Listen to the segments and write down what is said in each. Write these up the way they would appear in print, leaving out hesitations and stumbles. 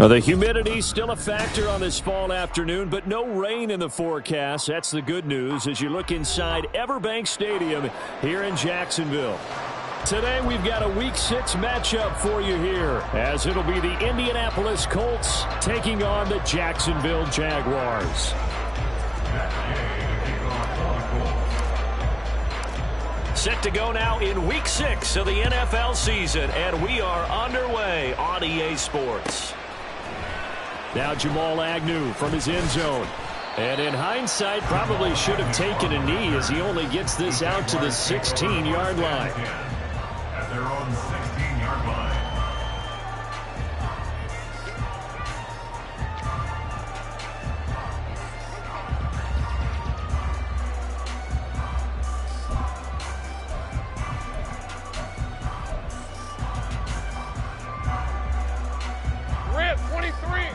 Well, the humidity still a factor on this fall afternoon, but no rain in the forecast. That's the good news as you look inside Everbank Stadium here in Jacksonville. Today we've got a Week 6 matchup for you here, as it'll be the Indianapolis Colts taking on the Jacksonville Jaguars. Set to go now in Week 6 of the NFL season, and we are underway on EA Sports. Now Jamal Agnew from his end zone. And in hindsight, probably should have taken a knee as he only gets this out to the 16-yard line. At their own 16-yard line. Rip, 23.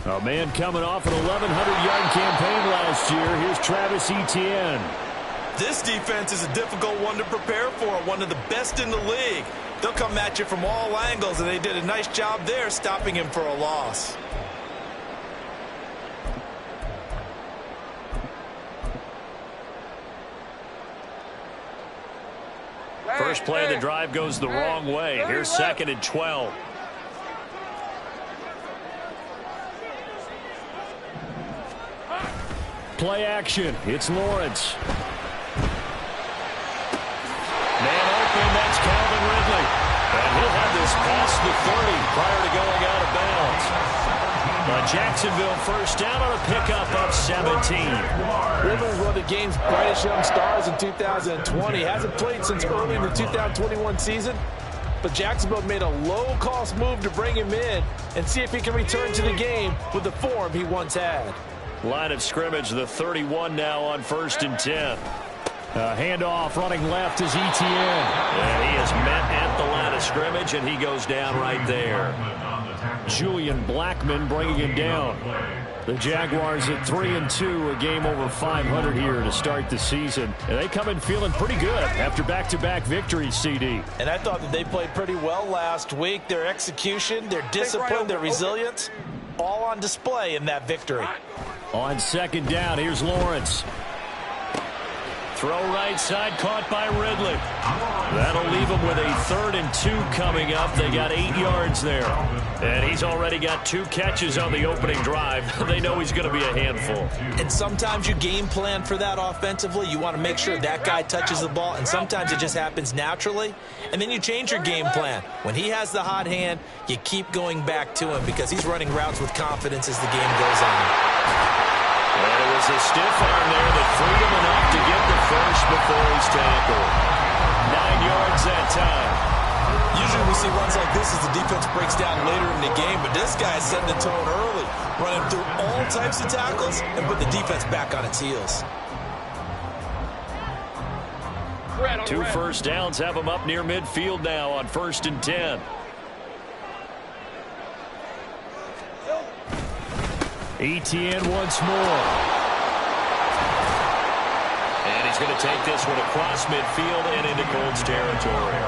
A man coming off an 1,100-yard campaign last year. Here's Travis Etienne. This defense is a difficult one to prepare for, one of the best in the league. They'll come at you from all angles, and they did a nice job there stopping him for a loss. First play of the drive goes the wrong way. Here's 2nd and 12. Play action. It's Lawrence. Man open. That's Calvin Ridley. And he'll have this past the 30 prior to going out of bounds. A Jacksonville first down on a pickup of 17. Ridley was one of the game's brightest young stars in 2020. Hasn't played since early in the 2021 season. But Jacksonville made a low-cost move to bring him in and see if he can return to the game with the form he once had. Line of scrimmage, the 31 now on 1st and 10. Handoff running left is Etienne. And he is met at the line of scrimmage, and he goes down right there. Julian Blackmon bringing him down. The Jaguars at 3-2, a game over 500 here to start the season. And they come in feeling pretty good after back-to-back victories, CD. And I thought that they played pretty well last week. Their execution, their discipline, their resilience, all on display in that victory. On 2nd down, here's Lawrence. Throw right side, caught by Ridley. That'll leave them with a 3rd and 2 coming up. They got 8 yards there. And he's already got 2 catches on the opening drive. They know he's going to be a handful. And sometimes you game plan for that offensively. You want to make sure that guy touches the ball, and sometimes it just happens naturally. And then you change your game plan. When he has the hot hand, you keep going back to him because he's running routes with confidence as the game goes on. And it was a stiff arm there that freed him enough to get the first before he's tackled. 9 yards that time. Usually we see runs like this as the defense breaks down later in the game, but this guy is setting the tone early, running through all types of tackles and put the defense back on its heels. 2 first downs have him up near midfield now on 1st and 10. Etienne once more. And he's going to take this one across midfield and into Colts territory.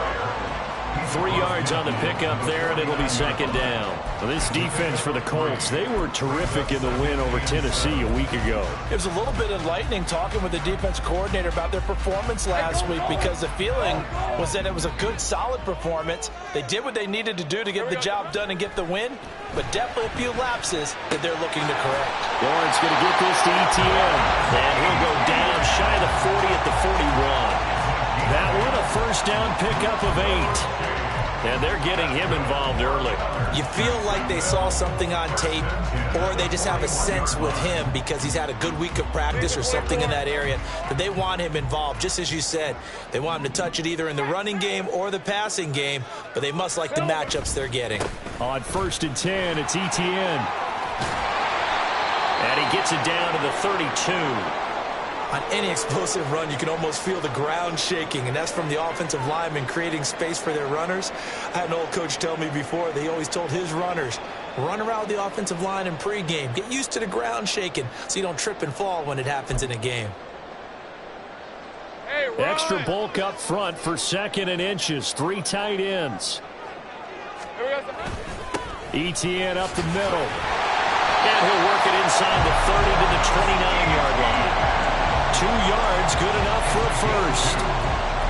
3 yards on the pickup there, and it'll be 2nd down. Well, this defense for the Colts, they were terrific in the win over Tennessee a week ago. It was a little bit enlightening talking with the defense coordinator about their performance last week because the feeling was that it was a good, solid performance. They did what they needed to do to get the job done and get the win, but definitely a few lapses that they're looking to correct. Lawrence going to get this to Etienne, and he'll go down shy of the 40 at the 41. That one a first down pickup of 8. And they're getting him involved early. You feel like they saw something on tape, or they just have a sense with him because he's had a good week of practice or something in that area that they want him involved. Just as you said, they want him to touch it either in the running game or the passing game, but they must like the matchups they're getting. On 1st and 10, it's Etienne. And he gets it down to the 32. On any explosive run, you can almost feel the ground shaking, and that's from the offensive linemen creating space for their runners. I had an old coach tell me before, they always told his runners, run around the offensive line in pregame. Get used to the ground shaking so you don't trip and fall when it happens in a game. Extra bulk up front for 2nd and inches. 3 tight ends. Etienne up the middle. And he'll work it inside the 30 to the 29-yard line. 2 yards, good enough for a first.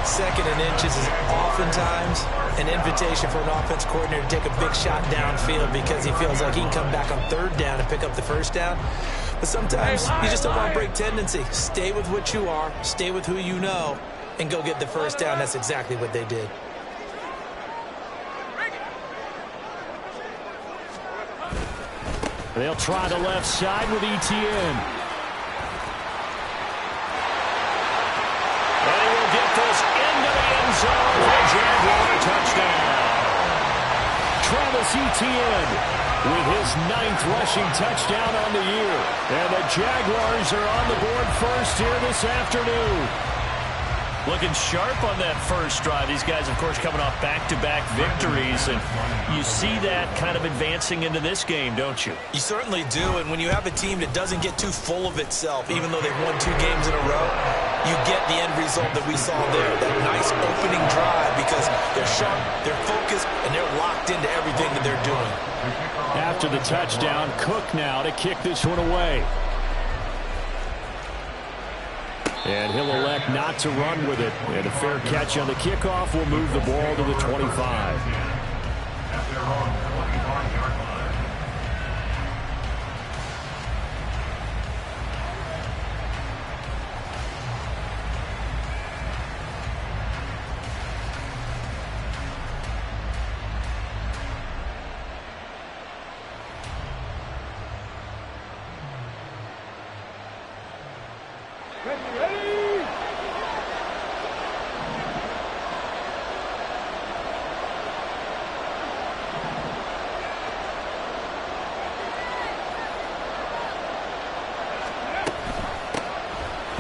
2nd and inches is oftentimes an invitation for an offense coordinator to take a big shot downfield because he feels like he can come back on 3rd down and pick up the first down. But sometimes you just don't want to break tendency. Stay with what you are, stay with who you know, and go get the first down. That's exactly what they did. They'll try the left side with Etienne. And he will get this into the end zone for a Jaguar touchdown. Travis Etienne with his 9th rushing touchdown on the year. And the Jaguars are on the board first here this afternoon. Looking sharp on that first drive. These guys, of course, coming off back-to-back victories, and you see that kind of advancing into this game, don't you? You certainly do, and when you have a team that doesn't get too full of itself, even though they've won 2 games in a row, you get the end result that we saw there, that nice opening drive, because they're sharp, they're focused, and they're locked into everything that they're doing. After the touchdown, Cook now to kick this one away. And he'll elect not to run with it. And a fair catch on the kickoff will move the ball to the 25. At their own 25-yard line.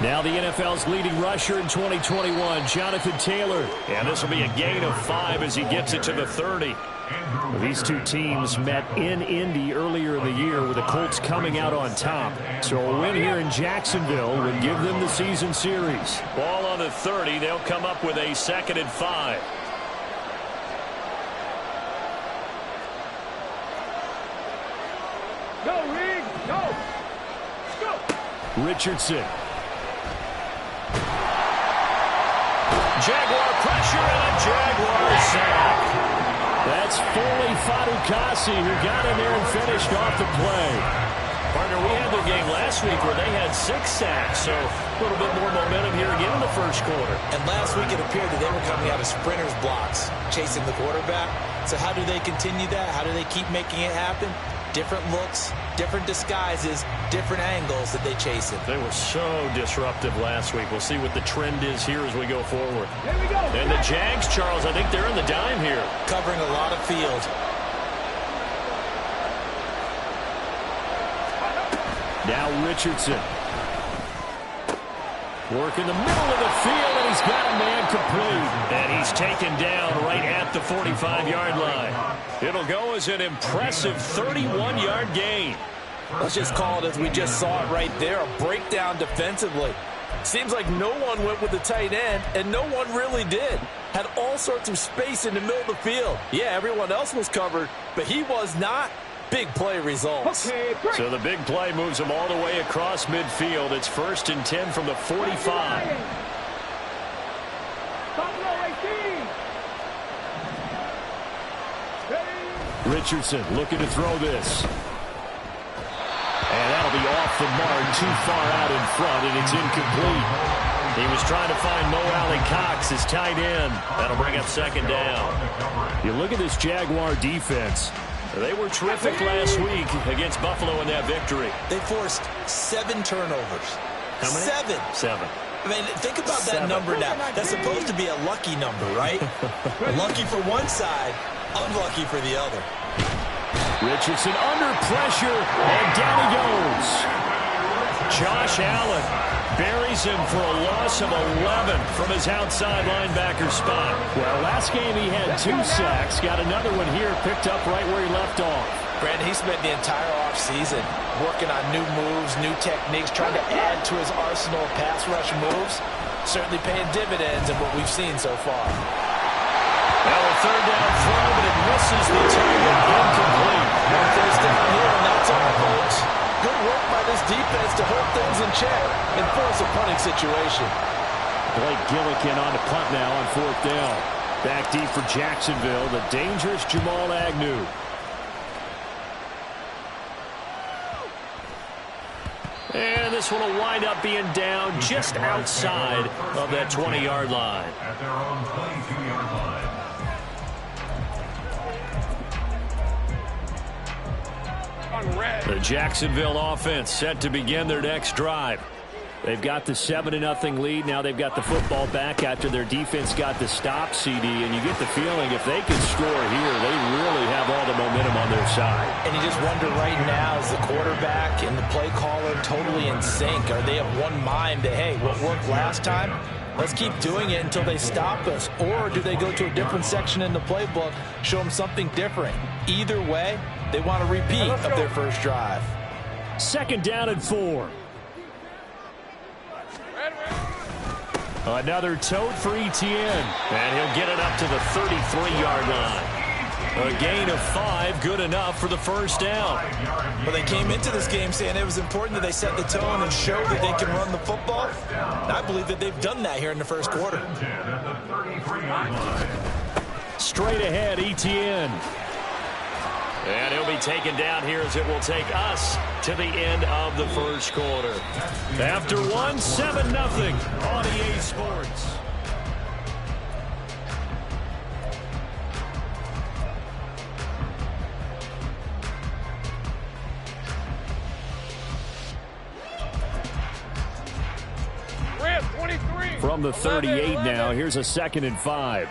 Now the NFL's leading rusher in 2021, Jonathan Taylor. And this will be a gain of 5 as he gets it to the 30. These 2 teams met in Indy earlier in the year with the Colts coming out on top. So a win here in Jacksonville would give them the season series. Ball on the 30. They'll come up with a 2nd and 5. Go, Reed, go. Go. Richardson. Jaguar pressure and a Jaguar sack. That's Foley Fatukasi who got in there and finished off the play. Partner, we had their game last week where they had 6 sacks, so a little bit more momentum here again in the first quarter. And last week it appeared that they were coming out of sprinters blocks, chasing the quarterback. So how do they continue that? How do they keep making it happen? Different looks, different disguises, different angles that they chase it. They were so disruptive last week. We'll see what the trend is here as we go forward. Here we go. And the Jags, Charles, I think they're in the dime here. Covering a lot of field. Now Richardson. Work in the middle of the field, and he's got a man complete. And he's taken down right at the 45-yard line. It'll go as an impressive 31-yard gain. Let's just call it as we just saw it right there, a breakdown defensively. Seems like no one went with the tight end, and no one really did. Had all sorts of space in the middle of the field. Yeah, everyone else was covered, but he was not. Big play results. Okay, break. So the big play moves them all the way across midfield. It's 1st and 10 from the 45. Richardson looking to throw this. And that'll be off the mark, too far out in front, and it's incomplete. He was trying to find Mo Alley-Cox, his tight end. That'll bring up 2nd down. You look at this Jaguar defense. They were terrific last week against Buffalo in that victory. They forced 7 turnovers. How many? 7. 7. I mean, think about that number now. That's supposed to be a lucky number, right? Lucky for one side, unlucky for the other. Richardson under pressure, and down he goes. Josh Allen buries him for a loss of 11 from his outside linebacker spot. Well, last game he had 2 sacks. Got another one here, picked up right where he left off. Brandon, he spent the entire offseason working on new moves, new techniques, trying to add to his arsenal of pass rush moves. certainly paying dividends in what we've seen so far. Now a third down throw, but it misses the target, incomplete. One first down here, and that's all, folks. Good work by this defense to hold things in check and force a punting situation. Blake Gillikin on the punt now on fourth down. Back deep for Jacksonville, the dangerous Jamal Agnew. And this one will wind up being down just outside of that 20-yard line. At their own 22-yard line. The Jacksonville offense set to begin their next drive. They've got the 7-0 lead. Now they've got the football back after their defense got the stop, CD. And you get the feeling if they can score here, they really have all the momentum on their side. And you just wonder right now, is the quarterback and the play caller totally in sync? Are they of one mind that, hey, what worked last time, let's keep doing it until they stop us? Or do they go to a different section in the playbook, show them something different? Either way, they want a repeat of their first drive. 2nd down and 4. Another tote for Etienne. And he'll get it up to the 33-yard line. A gain of 5, good enough for the first down. Well, they came into this game saying it was important that they set the tone and show that they can run the football. And I believe that they've done that here in the first quarter. Straight ahead, Etienne. And he'll be taken down here as it will take us to the end of the first quarter. After 1, 7-0 on EA Sports. From the 38 now, here's a 2nd and 5.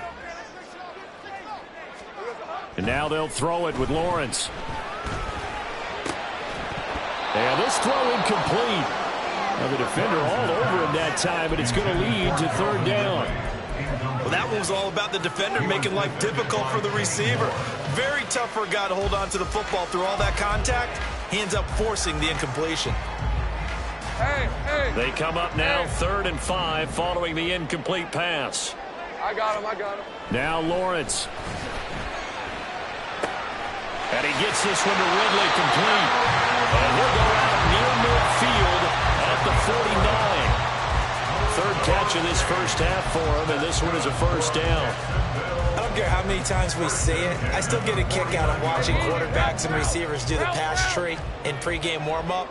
And now they'll throw it with Lawrence. And this throw incomplete. Now the defender all over him that time, but it's going to lead to 3rd down. Well, that one was all about the defender making life difficult for the receiver. Very tough for a guy to hold on to the football through all that contact. He ends up forcing the incompletion. They come up now 3rd and 5 following the incomplete pass. I got him. Now Lawrence. And he gets this one to Ridley complete. And he'll go out near midfield at the 49. 3rd catch of this first half for him, and this one is a first down. I don't care how many times we say it, I still get a kick out of watching quarterbacks and receivers do the pass tree in pregame warm-up.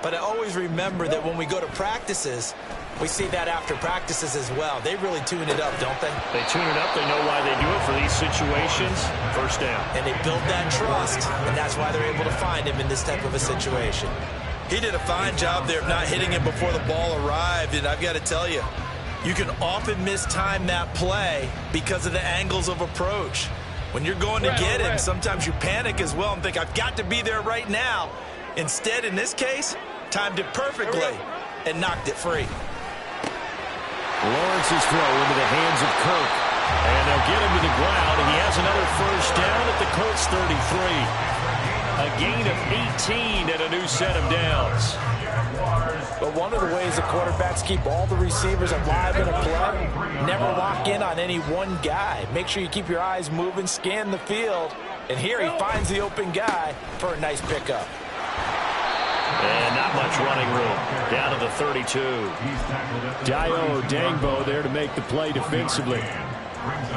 But I always remember that when we go to practices, we see that after practices as well. They really tune it up, don't they? They tune it up. They know why they do it for these situations. First down. And they build that trust, and that's why they're able to find him in this type of a situation. He did a fine job there of not hitting him before the ball arrived, and I've got to tell you, you can often mistime that play because of the angles of approach. When you're going to get him, sometimes you panic as well and think, I've got to be there right now. Instead, in this case, timed it perfectly and knocked it free. Lawrence's throw into the hands of Kirk. And they'll get him to the ground, and he has another first down at the Colts 33. A gain of 18 and a new set of downs. But one of the ways the quarterbacks keep all the receivers alive in a play, never lock in on any one guy. Make sure you keep your eyes moving, scan the field, and here he finds the open guy for a nice pickup. And not much running room. Down to the 32. Dayo Dangbo there to make the play defensively.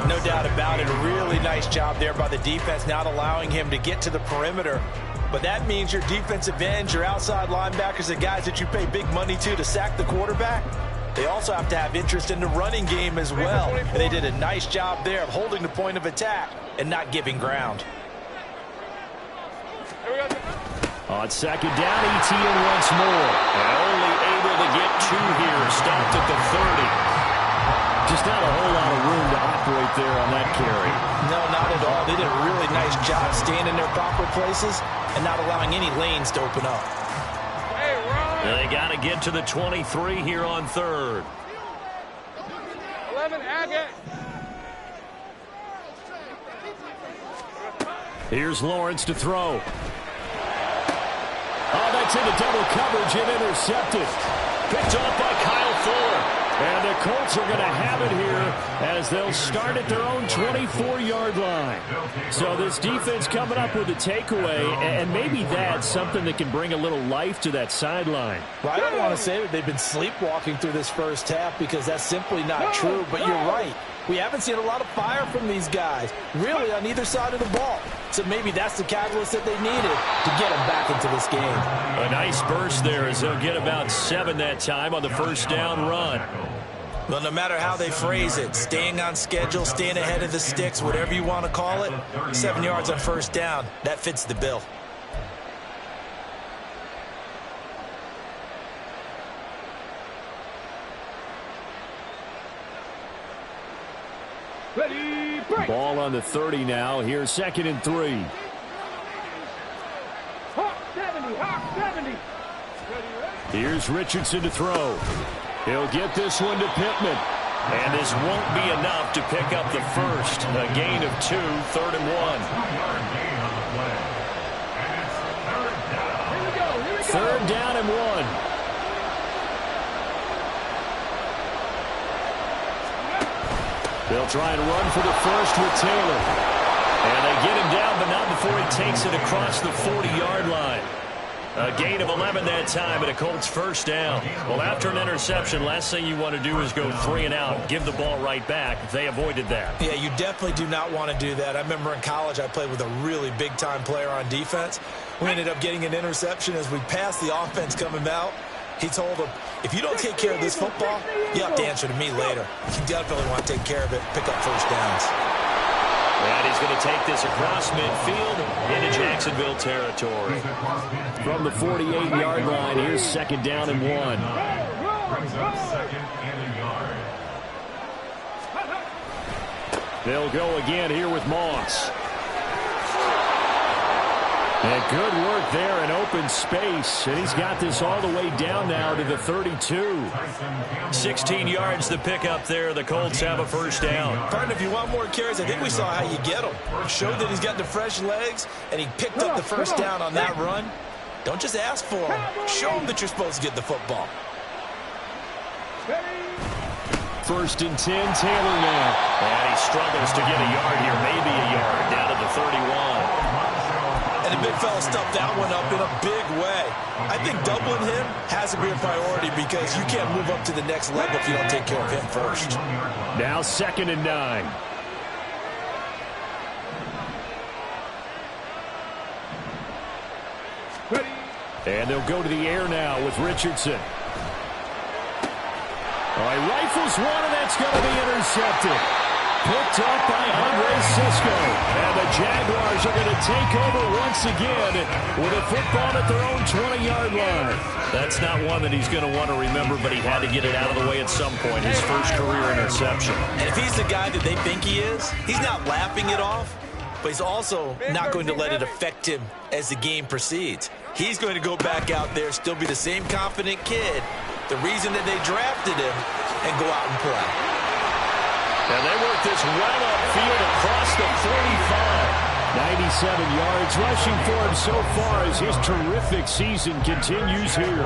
No doubt about it. A really nice job there by the defense, not allowing him to get to the perimeter. But that means your defensive ends, your outside linebackers, the guys that you pay big money to sack the quarterback, they also have to have interest in the running game as well. And they did a nice job there of holding the point of attack and not giving ground. On 2nd down, Etienne once more. And only able to get 2 here. Stopped at the 30. Just not a whole lot of room to operate there on that carry. No, not at all. They did a really nice job staying in their proper places and not allowing any lanes to open up. They got to get to the 23 here on 3rd. 11, Agate. Here's Lawrence to throw. Oh, that's into double coverage and intercepted. Picked off by Kyle Fuller. And the Colts are going to have it here as they'll start at their own 24-yard line. So this defense coming up with a takeaway, and maybe that's something that can bring a little life to that sideline. Well, I don't want to say that they've been sleepwalking through this first half because that's simply not true, but you're right. We haven't seen a lot of fire from these guys, really, on either side of the ball. So maybe that's the catalyst that they needed to get them back into this game. A nice burst there as they'll get about 7 that time on the first down run. Well, no matter how they phrase it, staying on schedule, staying ahead of the sticks, whatever you want to call it, 7 yards on first down, that fits the bill. Ready, break. Ball on the 30 now. Here's 2nd and 3. Hawk 70, Hawk 70. Ready, ready. Here's Richardson to throw. He'll get this one to Pittman. And this won't be enough to pick up the first. A gain of 2, 3rd and 1. Here we go, here we go. 3rd down and 1. They'll try and run for the first with Taylor. And they get him down, but not before he takes it across the 40-yard line. A gain of 11 that time, and a Colts first down. Well, after an interception, last thing you want to do is go 3 and out, give the ball right back. They avoided that. Yeah, you definitely do not want to do that. I remember in college I played with a really big-time player on defense. We ended up getting an interception as we passed the offense coming out. He told him, if you don't take care of this football, you have to answer to me later. You definitely want to take care of it, pick up first downs. And he's going to take this across midfield into Jacksonville territory. From the 48-yard line, here's 2nd down and 1. Brings up 2nd and a yard. They'll go again here with Moss. And good work there in open space. And he's got this all the way down now to the 32. 16 yards the pickup there. The Colts have a first down. Partner, if you want more carries, I think we saw how you get them. Showed that he's got the fresh legs, and he picked up the first down on that run. Don't just ask for him. Show him that you're supposed to get the football. 1st and 10, Taylor now. And he struggles to get a yard here, maybe a yard, down to the 31. And the big fella stuffed that one up in a big way. I think doubling him has to be a priority because you can't move up to the next level if you don't take care of him first. Now 2nd and 9. Ready. And they'll go to the air now with Richardson. All right, rifles one, and that's going to be intercepted. Picked up by Andre Cisco. And the Jaguars are going to take over once again with a football at their own 20-yard line. That's not one that he's going to want to remember, but he had to get it out of the way at some point. His first career interception. And if he's the guy that they think he is, he's not laughing it off, but he's also not going to let it affect him as the game proceeds. He's going to go back out there, still be the same confident kid, the reason that they drafted him, and go out and play. And they work this well upfield across the 45. 97 yards rushing for him so far as his terrific season continues here.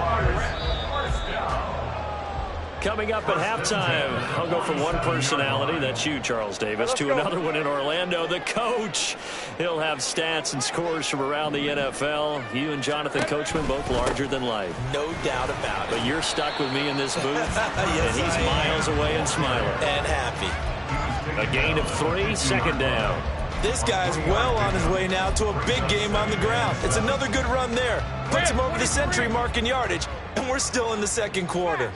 Coming up at halftime, I'll go from one personality, that's you, Charles Davis, to another one in Orlando, the coach. He'll have stats and scores from around the NFL. You and Jonathan Coachman, both larger than life. No doubt about it. But you're stuck with me in this booth, Yes, and he's miles away and smiling. And happy. A gain of 3, 2nd down. This guy's well on his way now to a big game on the ground. It's another good run there. Puts him over the century mark in yardage, and we're still in the second quarter.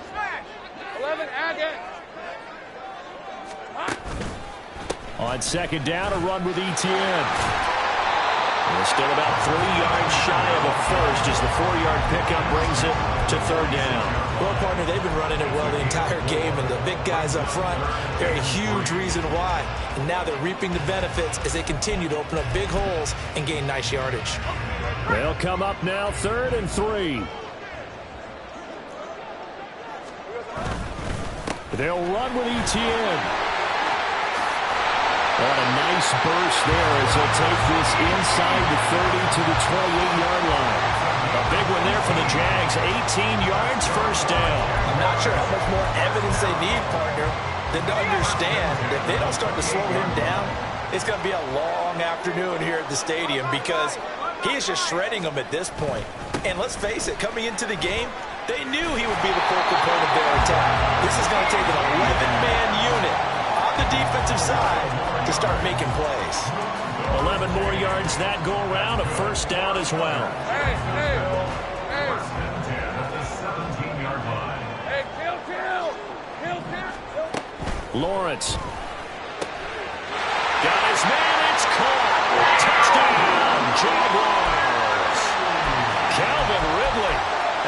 11, add it. On 2nd down, a run with Etienne. They're still about 3 yards shy of a first as the 4-yard pickup brings it to 3rd down. Well, partner, they've been running it well the entire game, and the big guys up front, they're a huge reason why. And now they're reaping the benefits as they continue to open up big holes and gain nice yardage. They'll come up now 3rd and 3. They'll run with Etienne. What a nice burst there as he'll take this inside the 30 to the 28-yard line. big one there for the Jags. 18 yards, first down. I'm not sure how much more evidence they need, partner, than to understand that if they don't start to slow him down, it's going to be a long afternoon here at the stadium because he is just shredding them at this point. And let's face it, coming into the game, they knew he would be the focal point of their attack. This is going to take an 11-man unit on the defensive side to start making plays. 11 more yards that go around, a first down as well. Hey, First and 10 at the 17-yard line. hey, kill. Lawrence. Got his man, it's caught. Touchdown, Jaguars. Calvin Ridley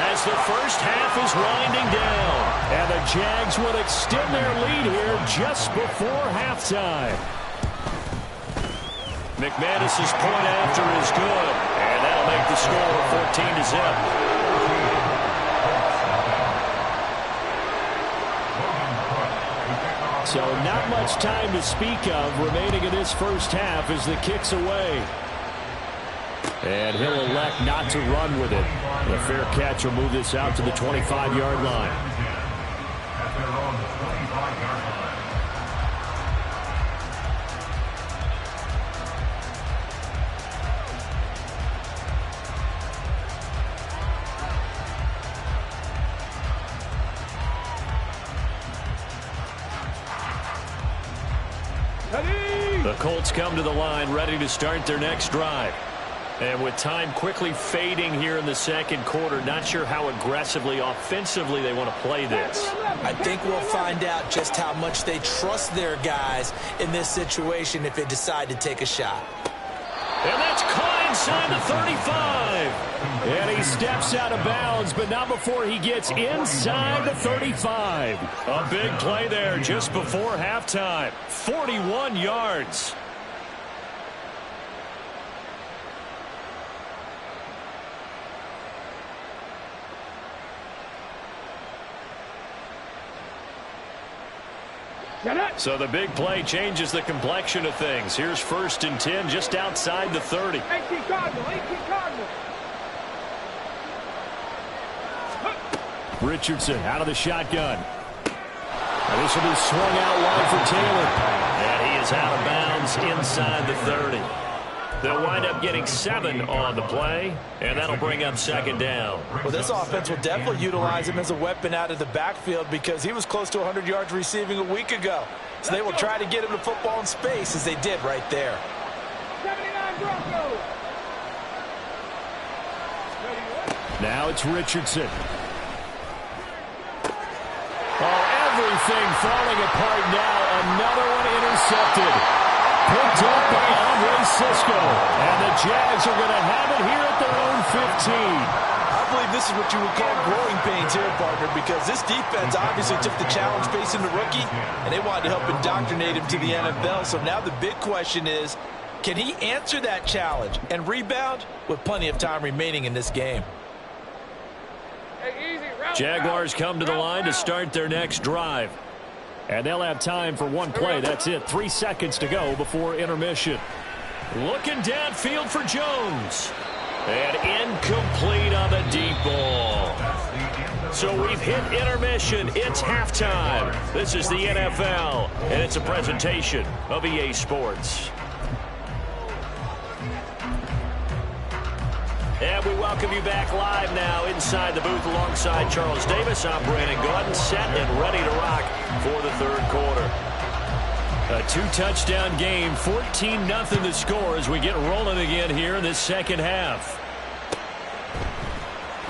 as the first half is winding down. And the Jags will extend their lead here just before halftime. McManus's point after is good. And that'll make the score 14-0. So not much time to speak of remaining in this first half as the kick's away. And he'll elect not to run with it. And a fair catch will move this out to the 25-yard line. At their own 25-yard line. The Colts come to the line ready to start their next drive. And with time quickly fading here in the second quarter, not sure how aggressively, offensively they want to play this. I think we'll find out just how much they trust their guys in this situation if they decide to take a shot. And that's caught inside the 35. And he steps out of bounds, but not before he gets inside the 35. A big play there just before halftime. 41 yards. So the big play changes the complexion of things. Here's first and 10 just outside the 30. 18 Cardinal. Richardson out of the shotgun. And this will be swung out wide for Taylor. And he is out of bounds inside the 30. They'll wind up getting 7 on the play, and that'll bring up second down. Well, this offense will definitely utilize him as a weapon out of the backfield because he was close to 100 yards receiving a week ago. So they will try to get him to football in space as they did right there. 79 Broncos. Now it's Richardson. Oh, everything falling apart now. Another one intercepted. Picked up by Andre Cisco. And the Jags are going to have it here at their own 15. I believe this is what you would call growing pains here, partner, because this defense obviously took the challenge facing the rookie, and they wanted to help indoctrinate him to the NFL. So now the big question is, can he answer that challenge and rebound with plenty of time remaining in this game? Hey, easy. Jaguars come to the line to start their next drive. And they'll have time for one play. That's it. 3 seconds to go before intermission. Looking downfield for Jones. And incomplete on the deep ball. So we've hit intermission. It's halftime. This is the NFL, and it's a presentation of EA Sports. And we welcome you back live now inside the booth alongside Charles Davis. I'm Brandon Gordon, set and ready to rock for the third quarter. A 2-touchdown game, 14-0 the score as we get rolling again here in this second half.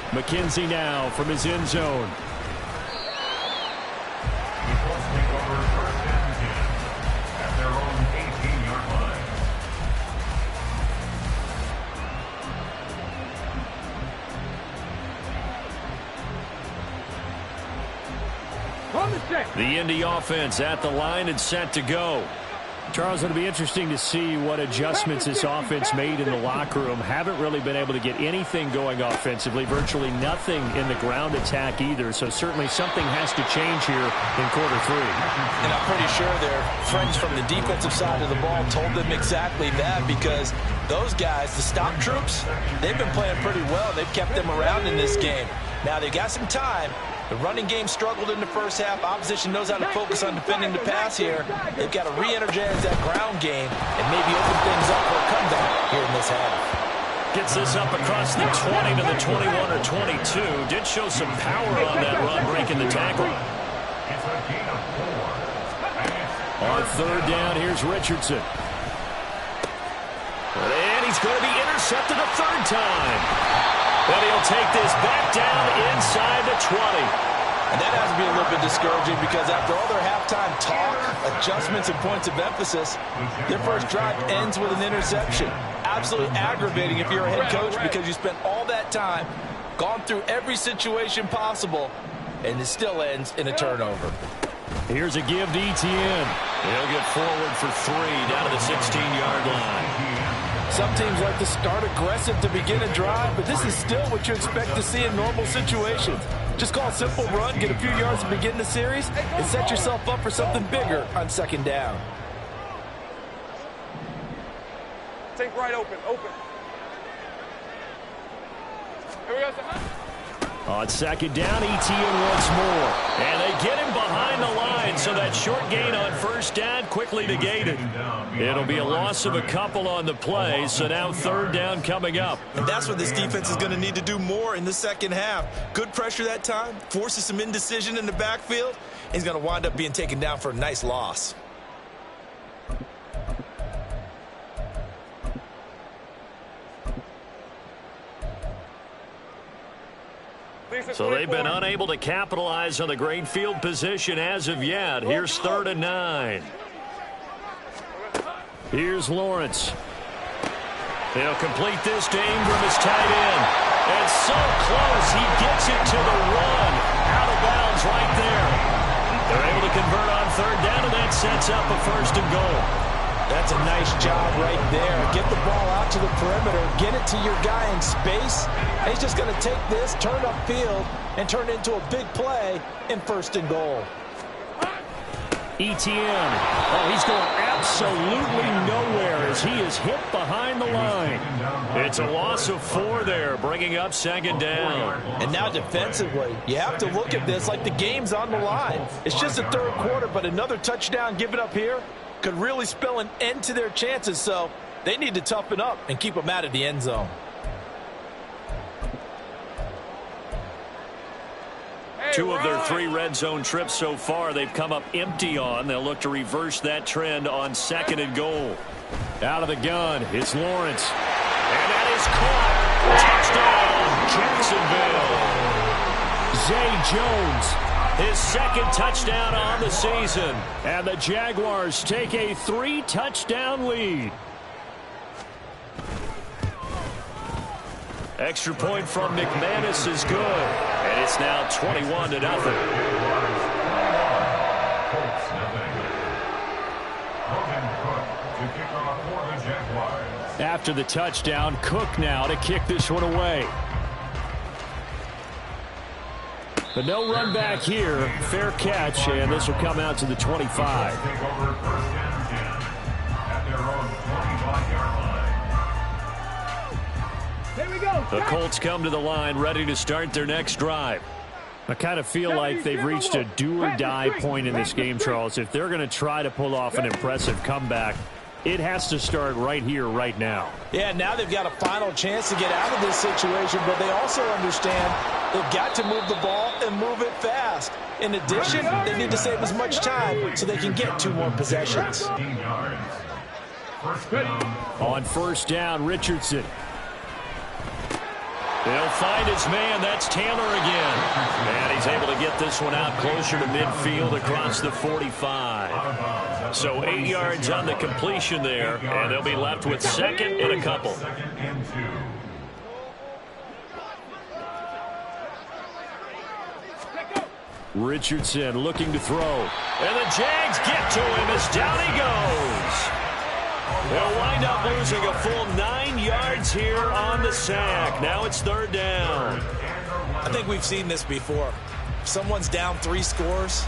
McKenzie now from his end zone. At their own 18-yard line. On the check. The Indy offense at the line and set to go. Charles, it'll be interesting to see what adjustments this offense made in the locker room. Haven't really been able to get anything going offensively, virtually nothing in the ground attack either. So certainly something has to change here in quarter 3. And I'm pretty sure their friends from the defensive side of the ball told them exactly that, because those guys, the stop troops, they've been playing pretty well. They've kept them around in this game. Now they got some time. The running game struggled in the first half. Opposition knows how to focus on defending the pass here. They've got to re-energize that ground game and maybe open things up for a comeback here in this half. Gets this up across the 20 to the 21 or 22. Did show some power on that run, breaking the tackle. On third down, here's Richardson. And he's going to be intercepted a third time. But he'll take this back down inside the 20. And that has to be a little bit discouraging, because after all their halftime talk, adjustments and points of emphasis, their first drive ends with an interception. Absolutely aggravating if you're a head coach, because you spent all that time, gone through every situation possible, and it still ends in a turnover. Here's a give to Etienne. He'll get forward for 3 down to the 16-yard line. Some teams like to start aggressive to begin a drive, but this is still what you expect to see in normal situations. Just call a simple run, get a few yards to begin the series, and set yourself up for something bigger on second down. Take right open. Here we go. On second down, Etienne once more. And they get him behind the line, so that short gain on first down quickly negated. It'll be a loss of a couple on the play, so now third down coming up. And that's what this defense is going to need to do more in the second half. Good pressure that time, forces some indecision in the backfield. He's going to wind up being taken down for a nice loss. So they've been unable to capitalize on the great field position as of yet. Here's 3rd and 9. Here's Lawrence. He'll complete this to Ingram as tight end. And so close, he gets it to the 1. Out of bounds right there. They're able to convert on third down, and that sets up a 1st and goal. That's a nice job right there. Get the ball out to the perimeter, get it to your guy in space. And he's just going to take this, turn upfield, and turn it into a big play in 1st and goal. Etienne. Oh, he's going absolutely nowhere as he is hit behind the line. It's a loss of 4 there, bringing up 2nd down. And now defensively, you have to look at this like the game's on the line. It's just the 3rd quarter, but another touchdown given up here could really spell an end to their chances, so they need to toughen up and keep them out of the end zone. Two of their 3 red zone trips so far, they've come up empty on. They'll look to reverse that trend on 2nd and goal. Out of the gun, it's Lawrence. And that is caught. Touchdown, Jacksonville. Zay Jones, his 2nd touchdown on the season. And the Jaguars take a 3-touchdown lead. Extra point from McManus is good. And it's now 21-0. After the touchdown, Cook now to kick this one away. But no run back here. Fair catch, and this will come out to the 25. The Colts come to the line ready to start their next drive. I kind of feel like they've reached a do-or-die point in this game, Charles. If they're going to try to pull off an impressive comeback, it has to start right here, right now. Yeah, now they've got a final chance to get out of this situation, but they also understand they've got to move the ball and move it fast. In addition, they need to save as much time so they can get 2 more possessions. On first down, Richardson. They'll find his man. That's Taylor again. And he's able to get this one out closer to midfield across the 45. So 8 yards on the completion there, and they'll be left with 2nd and a couple. Richardson looking to throw. And the Jags get to him as down he goes. They'll wind up losing a full 9 yards here on the sack. Now it's 3rd down. I think we've seen this before. If someone's down 3 scores,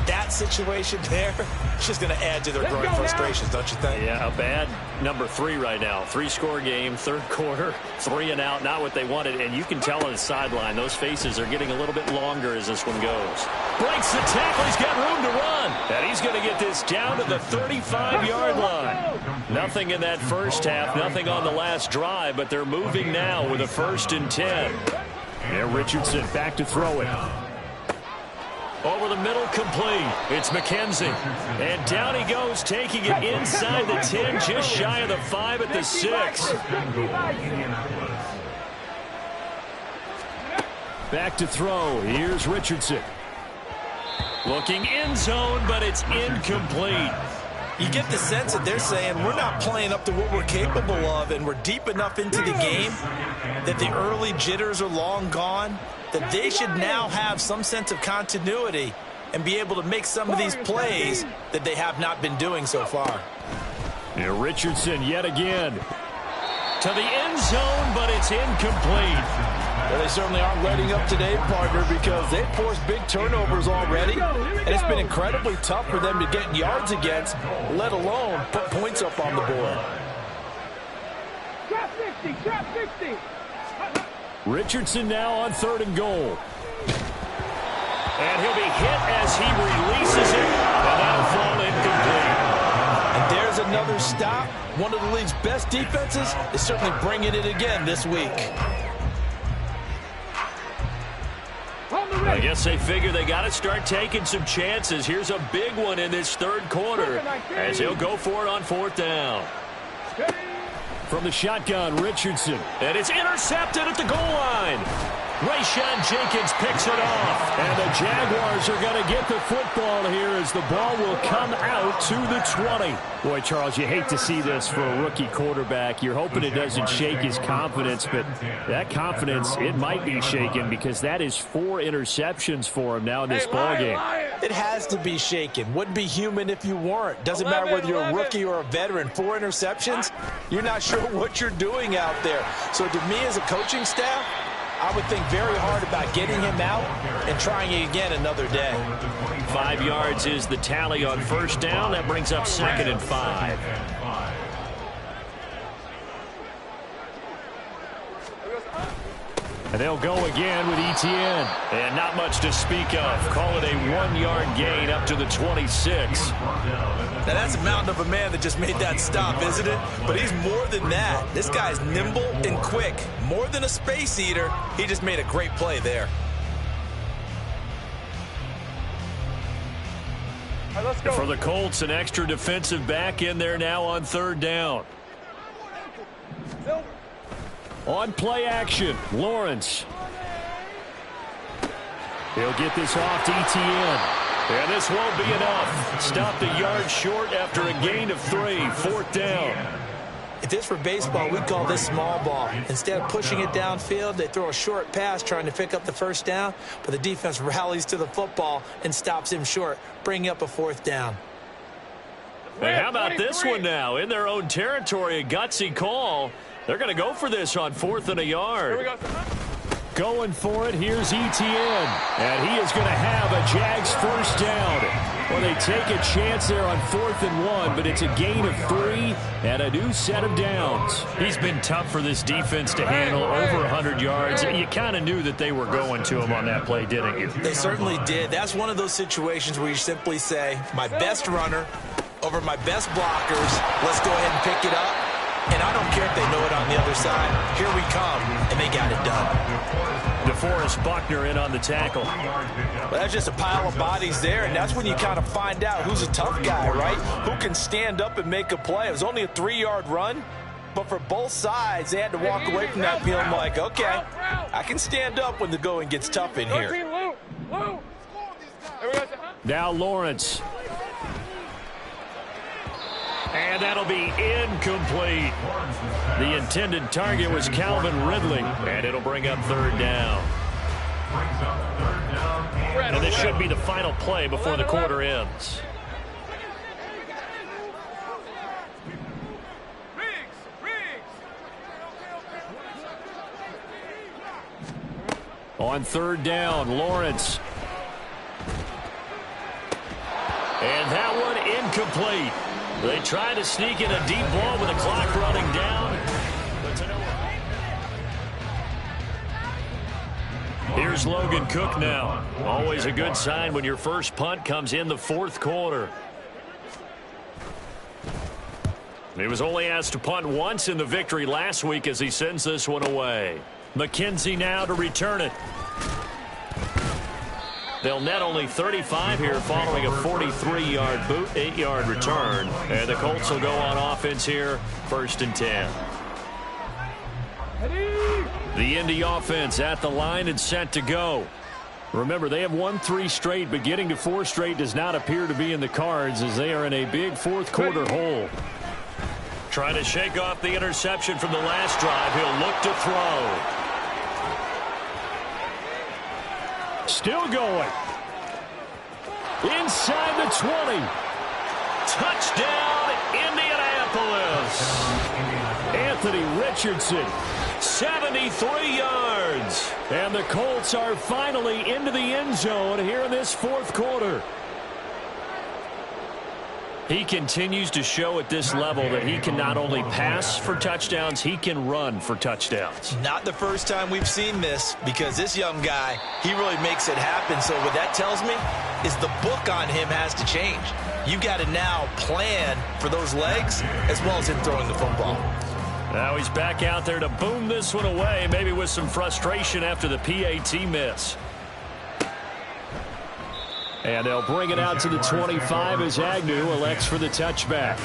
that situation there, it's just going to add to their growing frustrations, don't you think? Yeah, a bad number 3 right now. 3-score game, 3rd quarter, 3 and out, not what they wanted. And you can tell on the sideline, those faces are getting a little bit longer as this one goes. Breaks the tackle, he's got room to run. And he's going to get this down to the 35-yard line. Nothing in that first half, nothing on the last drive, but they're moving now with a 1st and 10. Yeah, Richardson back to throw it. Over the middle, complete. It's McKenzie. And down he goes, taking it inside the 10, just shy of the 5 at the 6. Back to throw. Here's Richardson. Looking end zone, but it's incomplete. You get the sense that they're saying we're not playing up to what we're capable of, and we're deep enough into the game that the early jitters are long gone, that they should now have some sense of continuity and be able to make some of these plays that they have not been doing so far. And Richardson yet again. To the end zone, but it's incomplete. Well, they certainly aren't letting up today, partner, because they've forced big turnovers already, and it's been incredibly tough for them to get yards against, let alone put points up on the board. Drop 60, drop 60. Richardson now on 3rd and goal. And he'll be hit as he releases it, and that'll fall incomplete. And there's another stop. One of the league's best defenses is certainly bringing it again this week. I guess they figure they got to start taking some chances. Here's a big one in this 3rd quarter as he'll go for it on 4th down. From the shotgun, Richardson. And it's intercepted at the goal line. Rayshawn Jenkins picks it off. And the Jaguars are going to get the football here as the ball will come out to the 20. Boy, Charles, you hate to see this for a rookie quarterback. You're hoping it doesn't shake his confidence, but that confidence, it might be shaken because that is 4 interceptions for him now in this ball game. It has to be shaken. Wouldn't be human if you weren't. Doesn't matter whether you're a rookie or a veteran. 4 interceptions, you're not sure what you're doing out there. So to me as a coaching staff, I would think very hard about getting him out and trying it again another day. 5 yards is the tally on 1st down. That brings up 2nd and 5. And they'll go again with Etienne. And not much to speak of. Call it a 1-yard gain up to the 26. Now, that's a mountain of a man that just made that stop, isn't it? But he's more than that. This guy's nimble and quick. More than a space eater, he just made a great play there. All right, let's go. For the Colts, an extra defensive back in there now on 3rd down. On play action, Lawrence. He'll get this off to Etienne. And this won't be enough. Stopped a yard short after a gain of 3. 4th down. If this were baseball, we'd call this small ball. Instead of pushing it downfield, they throw a short pass trying to pick up the 1st down, but the defense rallies to the football and stops him short, bringing up a 4th down. And how about this one now? In their own territory, a gutsy call. They're going to go for this on 4th and a yard. Here we go. Going for it, here's Etienne. And he is going to have a Jags 1st down. Well, they take a chance there on 4th and 1, but it's a gain of 3 and a new set of downs. He's been tough for this defense to handle, over 100 yards. You kind of knew that they were going to him on that play, didn't you? They certainly did. That's one of those situations where you simply say, my best runner over my best blockers, let's go ahead and pick it up. And I don't care if they know it on the other side. Here we come, and they got it done. DeForest Buckner in on the tackle. Well, that's just a pile of bodies there, and that's when you kind of find out who's a tough guy, right? Who can stand up and make a play. It was only a 3-yard run, but for both sides, they had to walk away from that feeling like, okay, I can stand up when the going gets tough in here. Now Lawrence. And that'll be incomplete. The intended target was Calvin Ridley, and it'll bring up 3rd down. And the This should be the final play before the quarter ends. On third down, Lawrence. And that one incomplete. They try to sneak in a deep ball with the clock running down. Here's Logan Cook now. Always a good sign when your first punt comes in the fourth quarter. He was only asked to punt once in the victory last week as he sends this one away. McKenzie now to return it. They'll net only 35 here following a 43-yard boot, 8-yard return. And the Colts will go on offense here, 1st and 10. The Indy offense at the line and set to go. Remember, they have won 3 straight, but getting to 4 straight does not appear to be in the cards as they are in a big fourth quarter hole. Trying to shake off the interception from the last drive. He'll look to throw. Still going. Inside the 20. Touchdown, Indianapolis. Anthony Richardson, 73 yards. And the Colts are finally into the end zone here in this fourth quarter. He continues to show at this level that he can not only pass for touchdowns, he can run for touchdowns. Not the first time we've seen this, because this young guy, he really makes it happen. So what that tells me is the book on him has to change. You got to now plan for those legs as well as him throwing the football. Now he's back out there to boom this one away, maybe with some frustration after the PAT miss. And they'll bring it out to the 25 as Agnew elects for the touchback.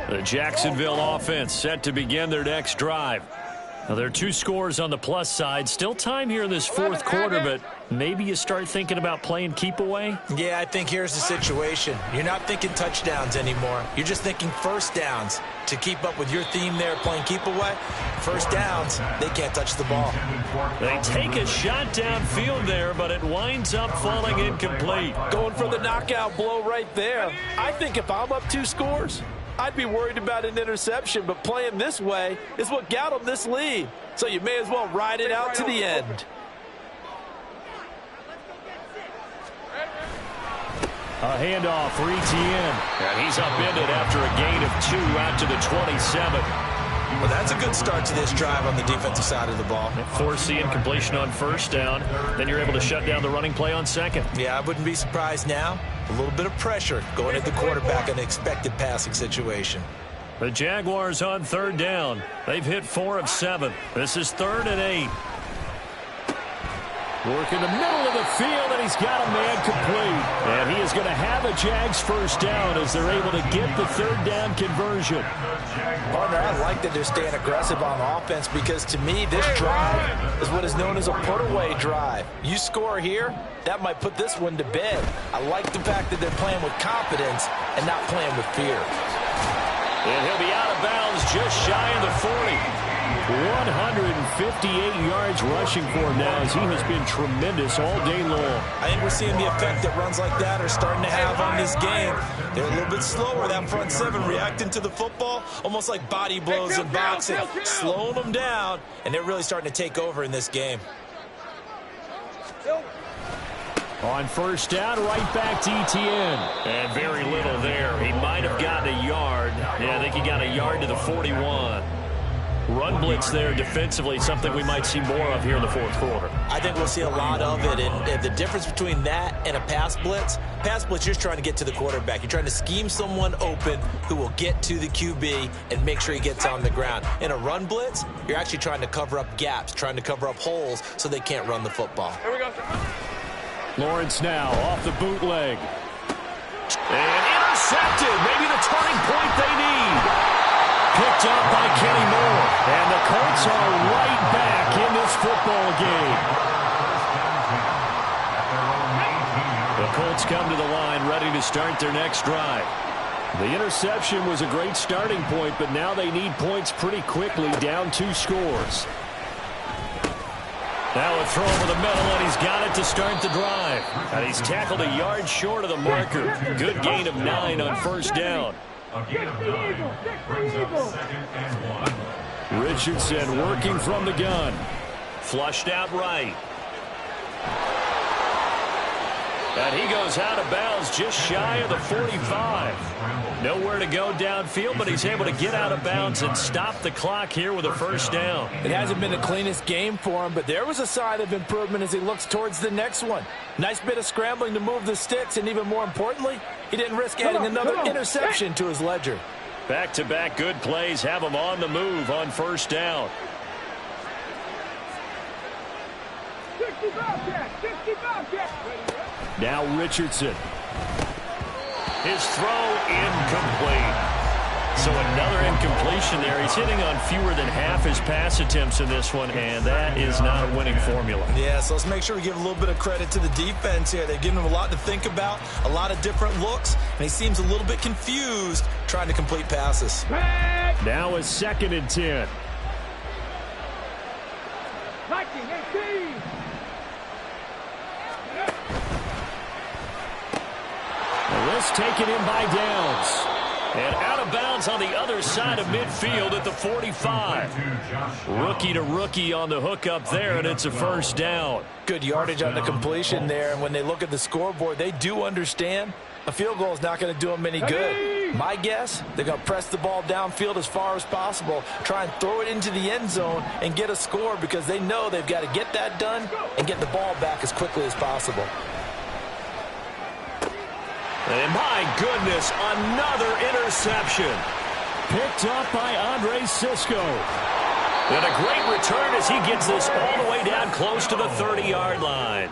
The Jacksonville offense set to begin their next drive. Now, there are 2 scores on the plus side. Still time here in this fourth quarter, but maybe you start thinking about playing keep away? Yeah, I think here's the situation. You're not thinking touchdowns anymore. You're just thinking first downs. To keep up with your theme there, playing keep away, first downs, they can't touch the ball. They take a shot downfield there, but it winds up falling incomplete. Going for the knockout blow right there. I think if I'm up 2 scores, I'd be worried about an interception, but playing this way is what got them this lead. So you may as well ride it out to the end. A handoff for Etienne. And he's upended after a gain of 2 out to the 27. Well, that's a good start to this drive on the defensive side of the ball. Force the incompletion on first down. Then you're able to shut down the running play on second. Yeah, I wouldn't be surprised now. A little bit of pressure going at the quarterback in an expected passing situation. The Jaguars on third down. They've hit 4 of 7. This is 3rd and 8. Work in the middle of the field, and he's got a man complete. And he is going to have a Jags first down as they're able to get the third down conversion. Partner, I like that they're staying aggressive on offense because, to me, this drive is what is known as a put-away drive. You score here, that might put this one to bed. I like the fact that they're playing with confidence and not playing with fear. And he'll be out of bounds just shy of the 40. 158 yards rushing for him now as he has been tremendous all day long. I think we're seeing the effect that runs like that are starting to have on this game. They're a little bit slower, that front 7, reacting to the football, almost like body blows in boxing, slowing them down, and they're really starting to take over in this game. On first down, right back to Etienne. And very little there. He might have gotten a yard. Yeah, I think he got a yard to the 41. Run blitz there defensively, something we might see more of here in the fourth quarter. I think we'll see a lot of it, and the difference between that and a pass blitz, you're trying to get to the quarterback. You're trying to scheme someone open who will get to the QB and make sure he gets on the ground. In a run blitz, you're actually trying to cover up gaps, trying to cover up holes so they can't run the football. Here we go. Lawrence now off the bootleg. And intercepted, maybe the turning point they need. Picked up by Kenny Moore. And the Colts are right back in this football game. The Colts come to the line ready to start their next drive. The interception was a great starting point, but now they need points pretty quickly, down 2 scores. Now a throw over the middle, and he's got it to start the drive. And he's tackled a yard short of the marker. Good gain of 9 on first down. A gain of 9 brings up 2nd and 1. Richardson working from the gun. Flushed out right. And he goes out of bounds just shy of the 45. Nowhere to go downfield, but he's able to get out of bounds and stop the clock here with a first down. It hasn't been the cleanest game for him, but there was a sign of improvement as he looks towards the next one. Nice bit of scrambling to move the sticks, and even more importantly, he didn't risk adding another interception to his ledger. Back-to-back good plays have him on the move on first down. 65 catch, 65 catch. Now Richardson. His throw incomplete. So another incompletion there. He's hitting on fewer than half his pass attempts in this one, and that is not a winning formula. Yeah, so let's make sure we give a little bit of credit to the defense here. They've given him a lot to think about, a lot of different looks, and he seems a little bit confused trying to complete passes. Now a 2nd and 10. 19-18. This taken in by Downs. And out of bounds on the other side of midfield at the 45. Rookie to rookie on the hookup there, and it's a first down. Good yardage on the completion there, and when they look at the scoreboard, they do understand a field goal is not going to do them any good. My guess, they're going to press the ball downfield as far as possible, try and throw it into the end zone and get a score because they know they've got to get that done and get the ball back as quickly as possible. And my goodness, another interception. Picked up by Andre Cisco. And a great return as he gets this all the way down close to the 30-yard line.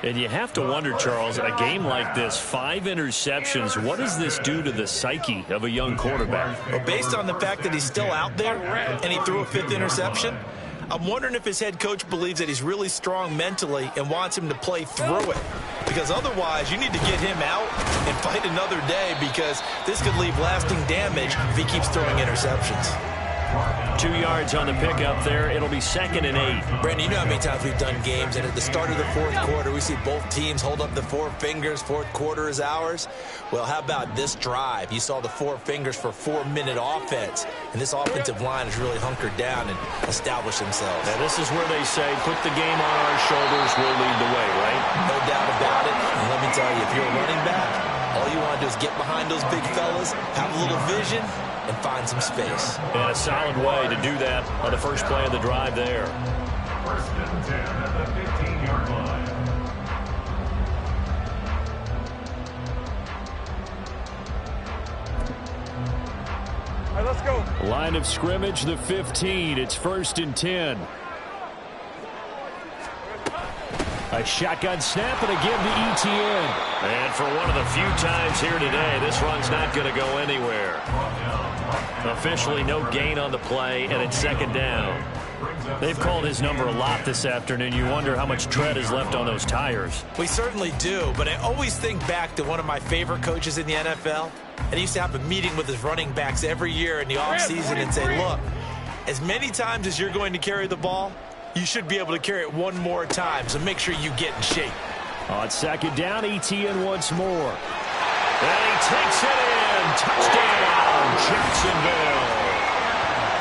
And you have to wonder, Charles, a game like this, 5 interceptions, what does this do to the psyche of a young quarterback? Well, based on the fact that he's still out there and he threw a 5th interception, I'm wondering if his head coach believes that he's really strong mentally and wants him to play through it. Because otherwise, you need to get him out and fight another day because this could leave lasting damage if he keeps throwing interceptions. 2 yards on the pickup there. It'll be 2nd and 8. Brandon, you know how many times we've done games, and at the start of the 4th quarter, we see both teams hold up the 4 fingers. 4th quarter is ours. Well, how about this drive? You saw the 4 fingers for 4-minute offense, and this offensive line has really hunkered down and established themselves. Now, this is where they say, put the game on our shoulders, we'll lead the way, right? No doubt about it. And let me tell you, if you're a running back, all you want to do is get behind those big fellas, have a little vision, and find some space. And a solid way to do that on the first play of the drive there. 1st and 10 at the 15-yard line. All right, let's go. Line of scrimmage, the 15. It's 1st and 10. A shotgun snap and again to Etienne. And for one of the few times here today, this run's not going to go anywhere. Officially no gain on the play, and it's 2nd down. They've called his number a lot this afternoon. You wonder how much tread is left on those tires. We certainly do, but I always think back to one of my favorite coaches in the NFL. And he used to have a meeting with his running backs every year in the offseason and say, look, as many times as you're going to carry the ball, you should be able to carry it one more time, so make sure you get in shape. On 2nd down, Etienne once more. And he takes it in. Touchdown, Jacksonville.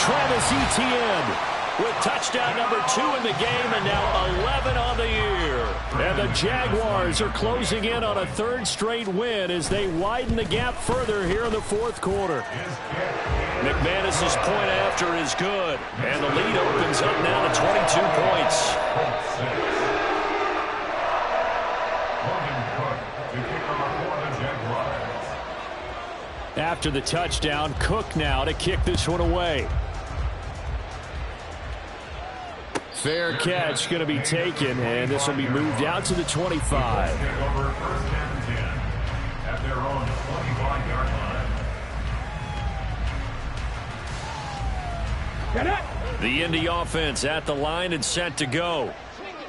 Travis Etienne with touchdown number 2 in the game and now 11 on the year. And the Jaguars are closing in on a 3rd straight win as they widen the gap further here in the 4th quarter. McManus's point after is good, and the lead opens up now to 22 points. After the touchdown, Cook now to kick this one away. Fair catch going to be taken, and this will be moved out to the 25. Take over 1st and 10 at their own 25-yard line. The Indy offense at the line and set to go.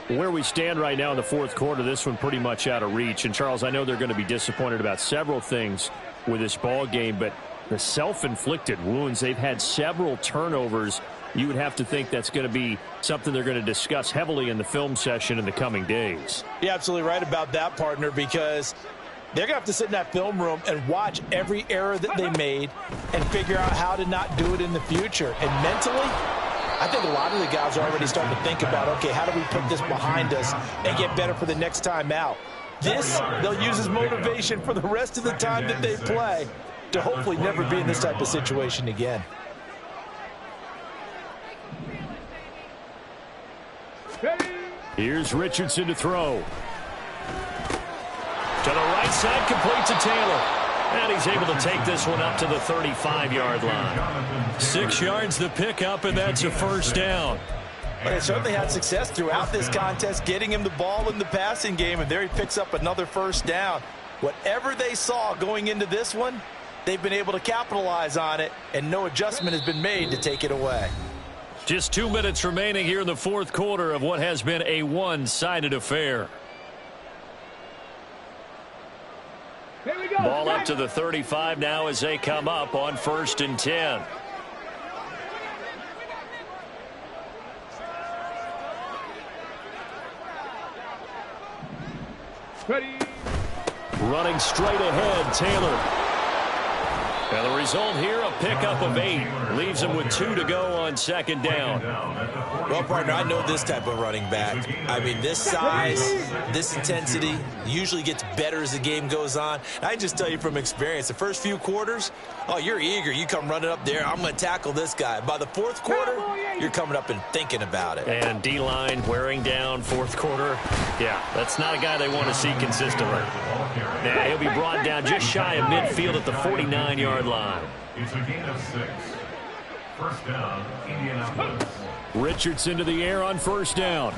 Where we stand right now in the 4th quarter, this one pretty much out of reach. And, Charles, I know they're going to be disappointed about several things. with this ball game, but the self-inflicted wounds, they've had several turnovers. You would have to think that's going to be something they're going to discuss heavily in the film session in the coming days. You're absolutely right about that, partner, because they're going to have to sit in that film room and watch every error that they made and figure out how to not do it in the future. And mentally, I think a lot of the guys are already starting to think about, okay, how do we put this behind us and get better for the next time out? This, they'll use as motivation for the rest of the time that they play to hopefully never be in this type of situation again. Here's Richardson to throw. To the right side, complete to Taylor. And he's able to take this one up to the 35-yard line. 6 yards the pickup, and that's a first down. But they certainly had success throughout this contest, getting him the ball in the passing game, and there he picks up another first down. Whatever they saw going into this one, they've been able to capitalize on it, and no adjustment has been made to take it away. Just 2 minutes remaining here in the fourth quarter of what has been a one-sided affair. Here we go. Ball up to the 35 now as they come up on 1st and 10. Ready. Running straight ahead, Taylor. And the result here, a pickup of 8. Leaves him with 2 to go on 2nd down. Well, partner, I know this type of running back. I mean, this size, this intensity usually gets better as the game goes on. I just tell you from experience, the first few quarters, oh, you're eager. You come running up there, I'm going to tackle this guy. By the 4th quarter, you're coming up and thinking about it. And D-line wearing down 4th quarter. Yeah, that's not a guy they want to see consistently. Now, he'll be brought down just shy of midfield at the 49-yard line. It's a gain of 6. First down, Indianapolis. Richardson to the air on 1st down.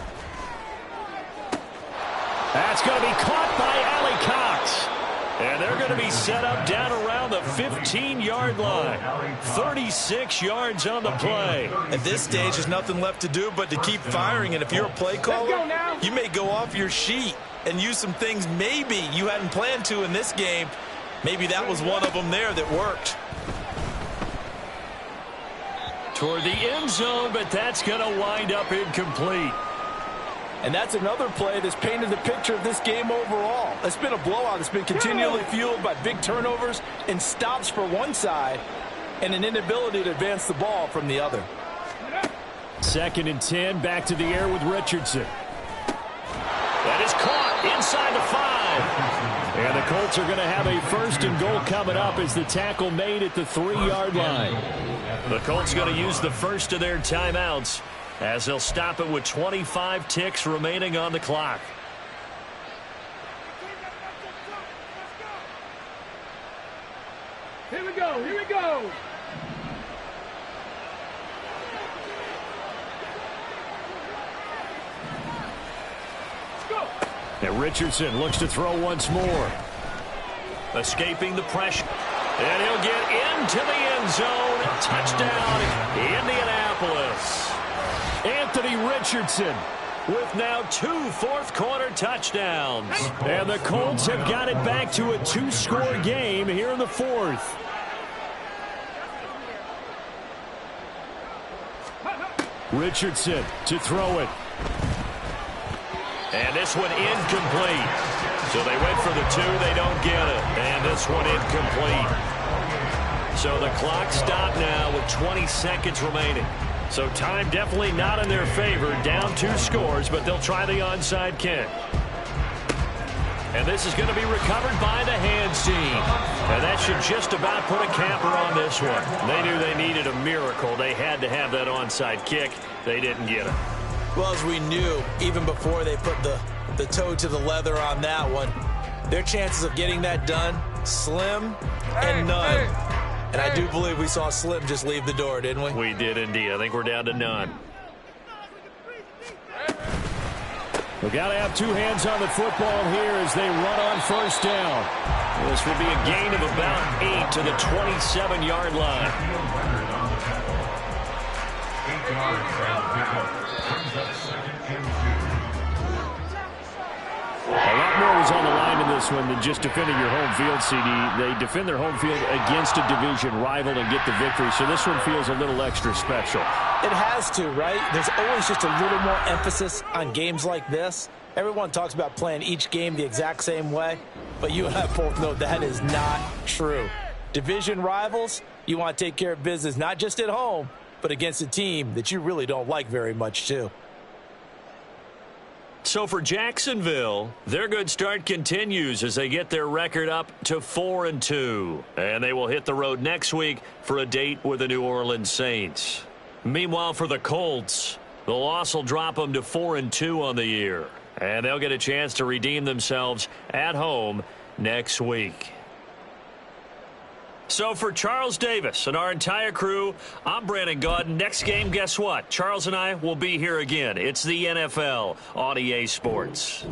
That's going to be caught by Allie Cox. And they're going to be set up down around the 15-yard line. 36 yards on the play. At this stage, there's nothing left to do but to keep firing. And if you're a play caller, you may go off your sheet and use some things maybe you hadn't planned to in this game. Maybe that was one of them there that worked. Toward the end zone, but that's going to wind up incomplete. And that's another play that's painted the picture of this game overall. It's been a blowout. It's been continually fueled by big turnovers and stops for one side and an inability to advance the ball from the other. 2nd and 10, back to the air with Richardson. That is caught inside the 5. And the Colts are going to have a 1st and goal coming up as the tackle made at the 3-yard line. The Colts going to use the first of their timeouts as they'll stop it with 25 ticks remaining on the clock. Here we go. Here we go. And Richardson looks to throw once more. Escaping the pressure. And he'll get into the end zone. Touchdown, Indianapolis. Anthony Richardson with now 2 fourth-quarter touchdowns. And the Colts have got it back to a 2-score game here in the 4th. Richardson to throw it. And this one incomplete. So they went for the 2, they don't get it. And this one incomplete. So the clock stopped now with 20 seconds remaining. So time definitely not in their favor. Down 2 scores, but they'll try the onside kick. And this is going to be recovered by the hands team. And that should just about put a capper on this one. They knew they needed a miracle. They had to have that onside kick. They didn't get it. Well, as we knew, even before they put the toe to the leather on that one, their chances of getting that done, slim and none. And I do believe we saw Slim just leave the door, didn't we? We did indeed. I think we're down to none. We've got to have 2 hands on the football here as they run on 1st down. This will be a gain of about 8 to the 27-yard line. 8 yards on the pickup. Brings up 2nd and 2. A lot lot more was on the line in this one than just defending your home field, CD. They defend their home field against a division rival and get the victory, so this one feels a little extra special. It has to, right? There's always just a little more emphasis on games like this. Everyone talks about playing each game the exact same way, but you and I both know that is not true. Division rivals, you want to take care of business not just at home, but against a team that you really don't like very much, too. So for Jacksonville, their good start continues as they get their record up to 4-2. And they will hit the road next week for a date with the New Orleans Saints. Meanwhile, for the Colts, the loss will drop them to 4-2 on the year. And they'll get a chance to redeem themselves at home next week. So for Charles Davis and our entire crew, I'm Brandon Gaudin. Next game, guess what? Charles and I will be here again. It's the NFL on EA Sports.